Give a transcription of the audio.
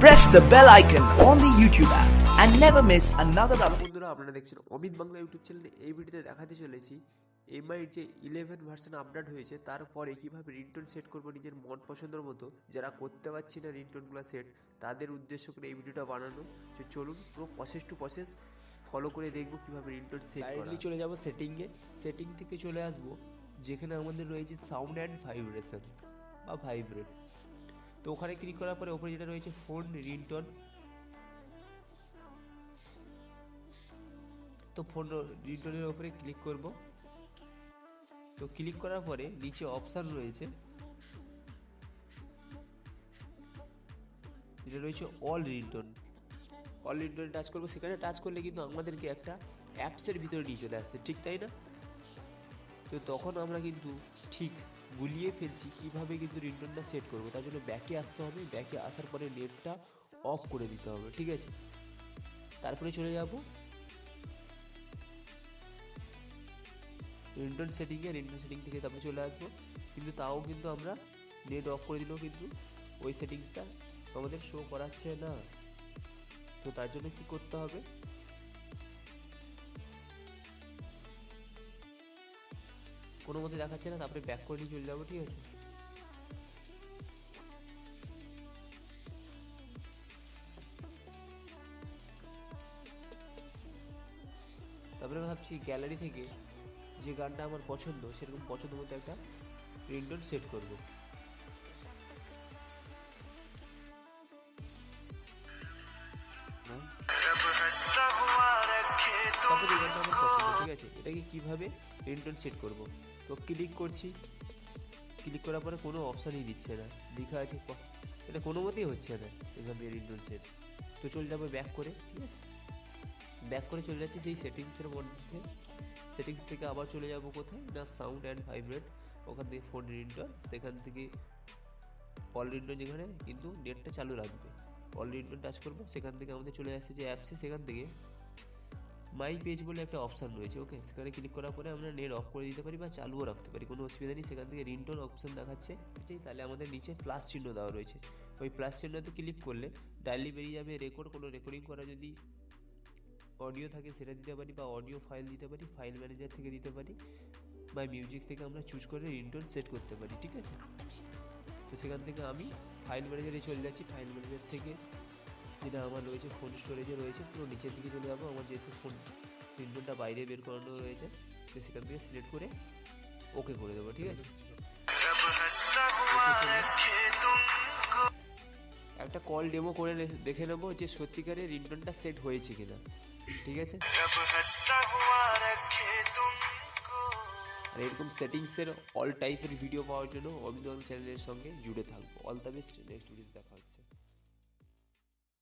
press the bell icon on the YouTube app and never miss another update. বন্ধুরা আপনারা দেখছেন Amit Bangla YouTube চ্যানেলে। এই ভিডিওতে দেখাতে চলেছি এমআইয়ের যে 11 ভার্সন আপডেট হয়েছে তারপরে কিভাবে রিংটোন সেট করব নিজের মন পছন্দের মতো। যারা করতে পারছি না রিংটোনগুলো সেট, তাদের উদ্দেশ্য করে এই ভিডিওটা বানানো। যে চলুন পুরো প্রসেস টু প্রসেস ফলো করে দেখব কিভাবে রিংটোন সেট করা। চলে যাব সেটিংয়ে, সেটিং থেকে চলে আসব যেখানে আমাদের রয়েছে সাউন্ড অ্যান্ড ভাইব্রেশন বা ভাইব্রেট। তো ওখানে ক্লিক করার পরে ওপরে যেটা রয়েছে ফোন রিংটোন, তো ফোন রিংটোনের উপরে ক্লিক করব। তো ক্লিক করার পরে নিচে অপশান রয়েছে, যেটা রয়েছে অল রিংটোন। অল রিংটোনে টাচ করবো। সেখানে টাচ করলে কিন্তু আমাদেরকে একটা অ্যাপসের ভিতরে নিয়ে চলে আসছে, ঠিক তাই না? তো তখন আমরা কিন্তু ঠিক গুলিয়ে ফেলছি কীভাবে কিন্তু রিংটোনটা সেট করবো। তার জন্য ব্যাকে আসতে হবে, ব্যাকে আসার পরে নেটটা অফ করে দিতে হবে, ঠিক আছে? তারপরে চলে যাব রিংটোন সেটিংয়ে, রিংটোন সেটিং থেকে তারপরে চলে আসবো। কিন্তু তাও কিন্তু আমরা নেট অফ করে দিলেও কিন্তু ওই সেটিংসটা আমাদের শো করাচ্ছে না। তো তার জন্য কি করতে হবে, কোনো মতে দেখাচ্ছে না, তারপরে ব্যাক করে নিয়ে চলে যাবো, ঠিক আছে? তারপরে ভাবছি গ্যালারি থেকে যে গানটা আমার পছন্দ সেরকম পছন্দ মতো একটা রিংটোন সেট করব। তারপরে এই গানটা আমার পছন্দ, ঠিক আছে? এটাকে কিভাবে রিংটোন সেট করব? তো ক্লিক করছি, ক্লিক করার পরে কোনো অপশানই দিচ্ছে না, লেখা আছে এটা কোনো মতেই হচ্ছে না এখান থেকে রিংটোন সেট। তো চলে যাবো ব্যাক করে, ঠিক আছে? ব্যাক করে চলে যাচ্ছি সেই সেটিংসের মধ্যে। সেটিংস থেকে আবার চলে যাব কোথায় না, সাউন্ড অ্যান্ড ভাইব্রেট, ওখান থেকে ফোন রিংটোন, সেখান থেকে অল রিংটোন, যেখানে কিন্তু নেটটা চালু রাখবে। অল রিংটোন টাচ করবো, সেখান থেকে আমাদের চলে আসছে যে অ্যাপসে, সেখান থেকে মাই পেজ বলে একটা অপশান রয়েছে, ওকে? সেখানে ক্লিক করার পরে আমরা নেট অফ করে দিতে পারি বা চালুও রাখতে পারি, কোনো অসুবিধা নেই। সেখান থেকে রিংটোন অপশান দেখাচ্ছে, তাহলে আমাদের নিচে প্লাস চিহ্ন দেওয়া রয়েছে, ওই প্লাস চিহ্নতে ক্লিক করলে ডাইরেক্টলি বেরিয়ে যাবে রেকর্ড। কোনো রেকর্ডিং করা যদি অডিও থাকে সেটা দিতে পারি, বা অডিও ফাইল দিতে পারি, ফাইল ম্যানেজার থেকে দিতে পারি, বা মিউজিক থেকে আমরা চুজ করে রিংটোন সেট করতে পারি, ঠিক আছে? তো সেখান থেকে আমি ফাইল ম্যানেজারে চলে যাচ্ছি। ফাইল ম্যানেজার থেকে যেটা আমার রয়েছে ফোন স্টোরেজে রয়েছে, পুরো নিচের দিকে চলে যাবো। আমার যেহেতু ফোন রিংটোনটা বাইরে বের করানো রয়েছে, তো সেখান থেকে সিলেক্ট করে ওকে করে দেবো, ঠিক আছে? একটা কল ডেমো করে দেখে নেবো যে সত্যিকারের রিংটোনটা সেট হয়েছে কিনা, ঠিক আছে? আর এরকম সেটিংসের অল টাইপের ভিডিও পাওয়ার জন্য অমিত চ্যানেলের সঙ্গে জুড়ে থাকবো। অল দ্য বেস্ট, নেক্সট ভিডিওতে দেখা হচ্ছে।